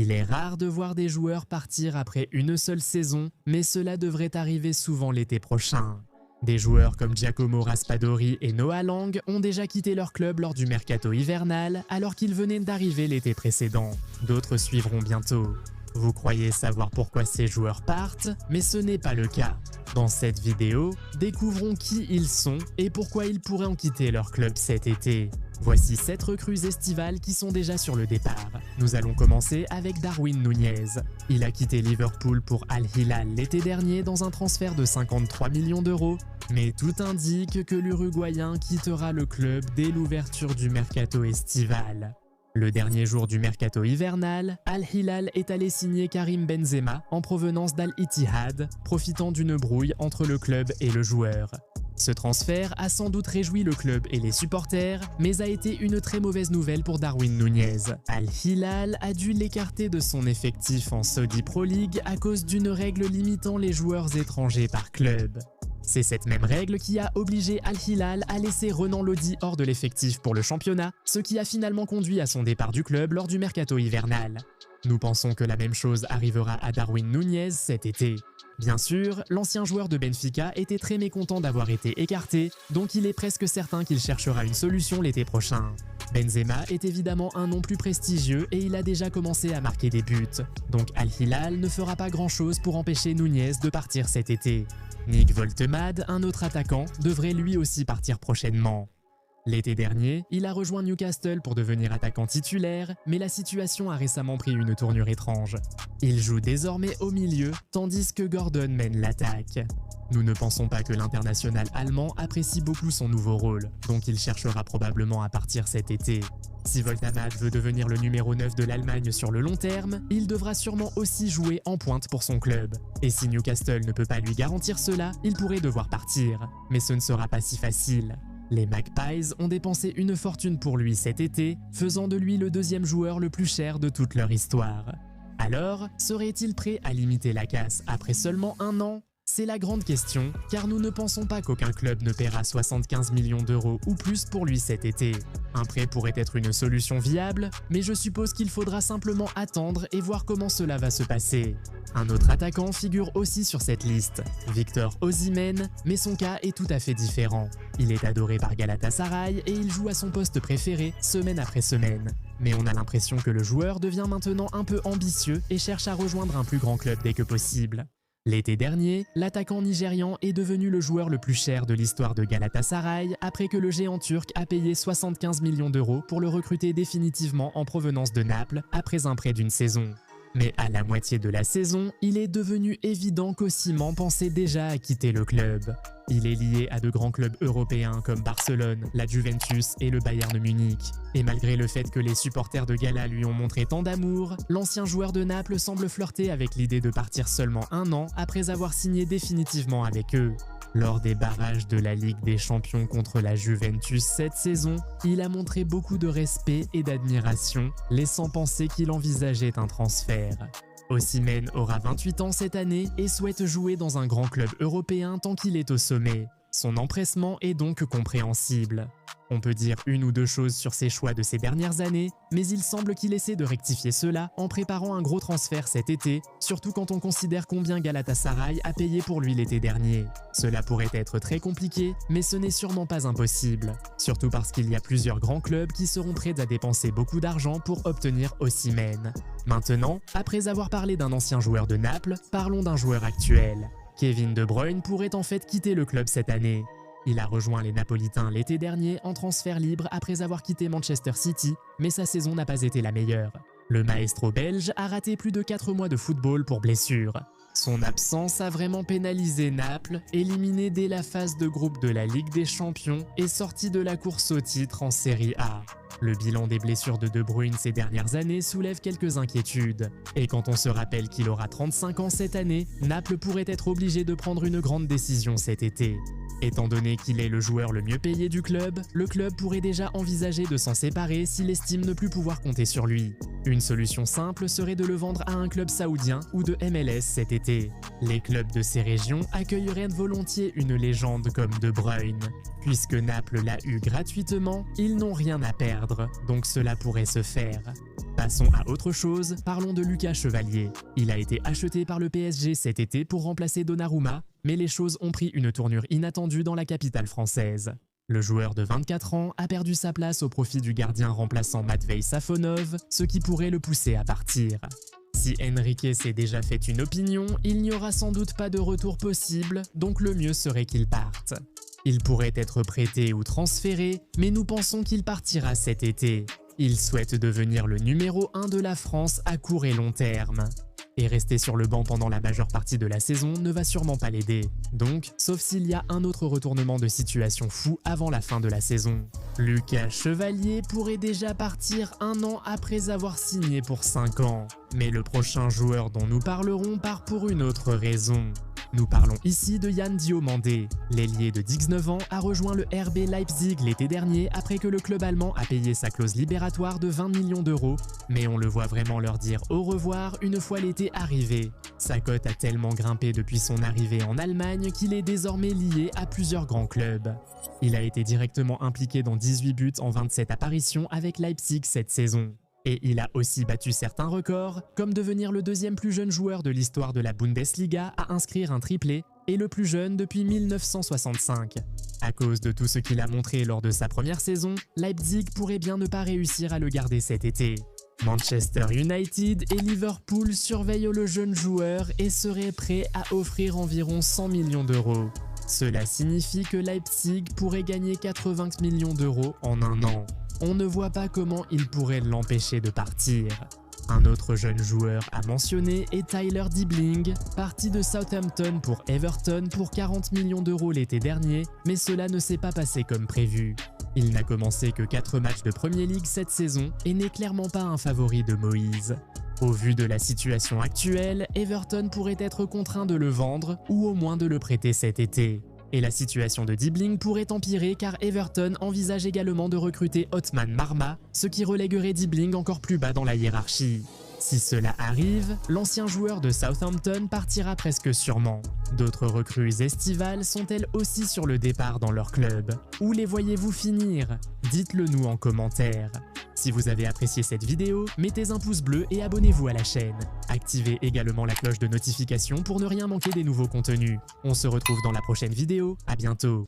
Il est rare de voir des joueurs partir après une seule saison, mais cela devrait arriver souvent l'été prochain. Des joueurs comme Giacomo Raspadori et Noah Lang ont déjà quitté leur club lors du mercato hivernal alors qu'ils venaient d'arriver l'été précédent. D'autres suivront bientôt. Vous croyez savoir pourquoi ces joueurs partent, mais ce n'est pas le cas. Dans cette vidéo, découvrons qui ils sont et pourquoi ils pourraient en quitter leur club cet été. Voici 7 recrues estivales qui sont déjà sur le départ. Nous allons commencer avec Darwin Núñez. Il a quitté Liverpool pour Al Hilal l'été dernier dans un transfert de 53 millions d'euros, mais tout indique que l'Uruguayen quittera le club dès l'ouverture du mercato estival. Le dernier jour du mercato hivernal, Al Hilal est allé signer Karim Benzema en provenance d'Al Ittihad, profitant d'une brouille entre le club et le joueur. Ce transfert a sans doute réjoui le club et les supporters, mais a été une très mauvaise nouvelle pour Darwin Núñez. Al Hilal a dû l'écarter de son effectif en Saudi Pro League à cause d'une règle limitant les joueurs étrangers par club. C'est cette même règle qui a obligé Al Hilal à laisser Renan Lodi hors de l'effectif pour le championnat, ce qui a finalement conduit à son départ du club lors du mercato hivernal. Nous pensons que la même chose arrivera à Darwin Núñez cet été. Bien sûr, l'ancien joueur de Benfica était très mécontent d'avoir été écarté, donc il est presque certain qu'il cherchera une solution l'été prochain. Benzema est évidemment un nom plus prestigieux et il a déjà commencé à marquer des buts, donc Al Hilal ne fera pas grand-chose pour empêcher Núñez de partir cet été. Nick Woltemade, un autre attaquant, devrait lui aussi partir prochainement. L'été dernier, il a rejoint Newcastle pour devenir attaquant titulaire, mais la situation a récemment pris une tournure étrange. Il joue désormais au milieu, tandis que Gordon mène l'attaque. Nous ne pensons pas que l'international allemand apprécie beaucoup son nouveau rôle, donc il cherchera probablement à partir cet été. Si Woltemade veut devenir le numéro 9 de l'Allemagne sur le long terme, il devra sûrement aussi jouer en pointe pour son club. Et si Newcastle ne peut pas lui garantir cela, il pourrait devoir partir. Mais ce ne sera pas si facile. Les Magpies ont dépensé une fortune pour lui cet été, faisant de lui le deuxième joueur le plus cher de toute leur histoire. Alors, serait-il prêt à limiter la casse après seulement un an ? C'est la grande question, car nous ne pensons pas qu'aucun club ne paiera 75 millions d'euros ou plus pour lui cet été. Un prêt pourrait être une solution viable, mais je suppose qu'il faudra simplement attendre et voir comment cela va se passer. Un autre attaquant figure aussi sur cette liste, Victor Osimhen, mais son cas est tout à fait différent. Il est adoré par Galatasaray et il joue à son poste préféré semaine après semaine. Mais on a l'impression que le joueur devient maintenant un peu ambitieux et cherche à rejoindre un plus grand club dès que possible. L'été dernier, l'attaquant nigérian est devenu le joueur le plus cher de l'histoire de Galatasaray après que le géant turc a payé 75 millions d'euros pour le recruter définitivement en provenance de Naples après un prêt d'une saison. Mais à la moitié de la saison, il est devenu évident qu'Osimhen pensait déjà à quitter le club. Il est lié à de grands clubs européens comme Barcelone, la Juventus et le Bayern Munich. Et malgré le fait que les supporters de Gala lui ont montré tant d'amour, l'ancien joueur de Naples semble flirter avec l'idée de partir seulement un an après avoir signé définitivement avec eux. Lors des barrages de la Ligue des Champions contre la Juventus cette saison, il a montré beaucoup de respect et d'admiration, laissant penser qu'il envisageait un transfert. Osimhen aura 28 ans cette année et souhaite jouer dans un grand club européen tant qu'il est au sommet. Son empressement est donc compréhensible. On peut dire une ou deux choses sur ses choix de ces dernières années, mais il semble qu'il essaie de rectifier cela en préparant un gros transfert cet été, surtout quand on considère combien Galatasaray a payé pour lui l'été dernier. Cela pourrait être très compliqué, mais ce n'est sûrement pas impossible, surtout parce qu'il y a plusieurs grands clubs qui seront prêts à dépenser beaucoup d'argent pour obtenir Osimhen. Maintenant, après avoir parlé d'un ancien joueur de Naples, parlons d'un joueur actuel. Kevin De Bruyne pourrait en fait quitter le club cette année. Il a rejoint les Napolitains l'été dernier en transfert libre après avoir quitté Manchester City, mais sa saison n'a pas été la meilleure. Le maestro belge a raté plus de 4 mois de football pour blessure. Son absence a vraiment pénalisé Naples, éliminé dès la phase de groupe de la Ligue des Champions et sorti de la course au titre en Serie A. Le bilan des blessures de De Bruyne ces dernières années soulève quelques inquiétudes. Et quand on se rappelle qu'il aura 35 ans cette année, Naples pourrait être obligé de prendre une grande décision cet été. Étant donné qu'il est le joueur le mieux payé du club, le club pourrait déjà envisager de s'en séparer s'il estime ne plus pouvoir compter sur lui. Une solution simple serait de le vendre à un club saoudien ou de MLS cet été. Les clubs de ces régions accueilleraient volontiers une légende comme De Bruyne. Puisque Naples l'a eu gratuitement, ils n'ont rien à perdre, donc cela pourrait se faire. Passons à autre chose, parlons de Lucas Chevalier. Il a été acheté par le PSG cet été pour remplacer Donnarumma, mais les choses ont pris une tournure inattendue dans la capitale française. Le joueur de 24 ans a perdu sa place au profit du gardien remplaçant Matvei Safonov, ce qui pourrait le pousser à partir. Si Enrique s'est déjà fait une opinion, il n'y aura sans doute pas de retour possible, donc le mieux serait qu'il parte. Il pourrait être prêté ou transféré, mais nous pensons qu'il partira cet été. Il souhaite devenir le numéro 1 de la France à court et long terme. Et rester sur le banc pendant la majeure partie de la saison ne va sûrement pas l'aider. Donc, sauf s'il y a un autre retournement de situation fou avant la fin de la saison. Lucas Chevalier pourrait déjà partir 1 an après avoir signé pour 5 ans. Mais le prochain joueur dont nous parlerons part pour une autre raison. Nous parlons ici de Yan Diomandé. L'ailier de 19 ans a rejoint le RB Leipzig l'été dernier après que le club allemand a payé sa clause libératoire de 20 millions d'euros, mais on le voit vraiment leur dire au revoir une fois l'été arrivé. Sa cote a tellement grimpé depuis son arrivée en Allemagne qu'il est désormais lié à plusieurs grands clubs. Il a été directement impliqué dans 18 buts en 27 apparitions avec Leipzig cette saison. Et il a aussi battu certains records, comme devenir le deuxième plus jeune joueur de l'histoire de la Bundesliga à inscrire un triplé et le plus jeune depuis 1965. À cause de tout ce qu'il a montré lors de sa première saison, Leipzig pourrait bien ne pas réussir à le garder cet été. Manchester United et Liverpool surveillent le jeune joueur et seraient prêts à offrir environ 100 millions d'euros. Cela signifie que Leipzig pourrait gagner 80 millions d'euros en 1 an. On ne voit pas comment il pourrait l'empêcher de partir. Un autre jeune joueur à mentionner est Tyler Dibling, parti de Southampton pour Everton pour 40 millions d'euros l'été dernier, mais cela ne s'est pas passé comme prévu. Il n'a commencé que 4 matchs de Premier League cette saison et n'est clairement pas un favori de Moïse. Au vu de la situation actuelle, Everton pourrait être contraint de le vendre ou au moins de le prêter cet été. Et la situation de Dibling pourrait empirer car Everton envisage également de recruter Othman Marma, ce qui relèguerait Dibling encore plus bas dans la hiérarchie. Si cela arrive, l'ancien joueur de Southampton partira presque sûrement. D'autres recrues estivales sont-elles aussi sur le départ dans leur club? Où les voyez-vous finir? Dites-le nous en commentaire. Si vous avez apprécié cette vidéo, mettez un pouce bleu et abonnez-vous à la chaîne. Activez également la cloche de notification pour ne rien manquer des nouveaux contenus. On se retrouve dans la prochaine vidéo, à bientôt.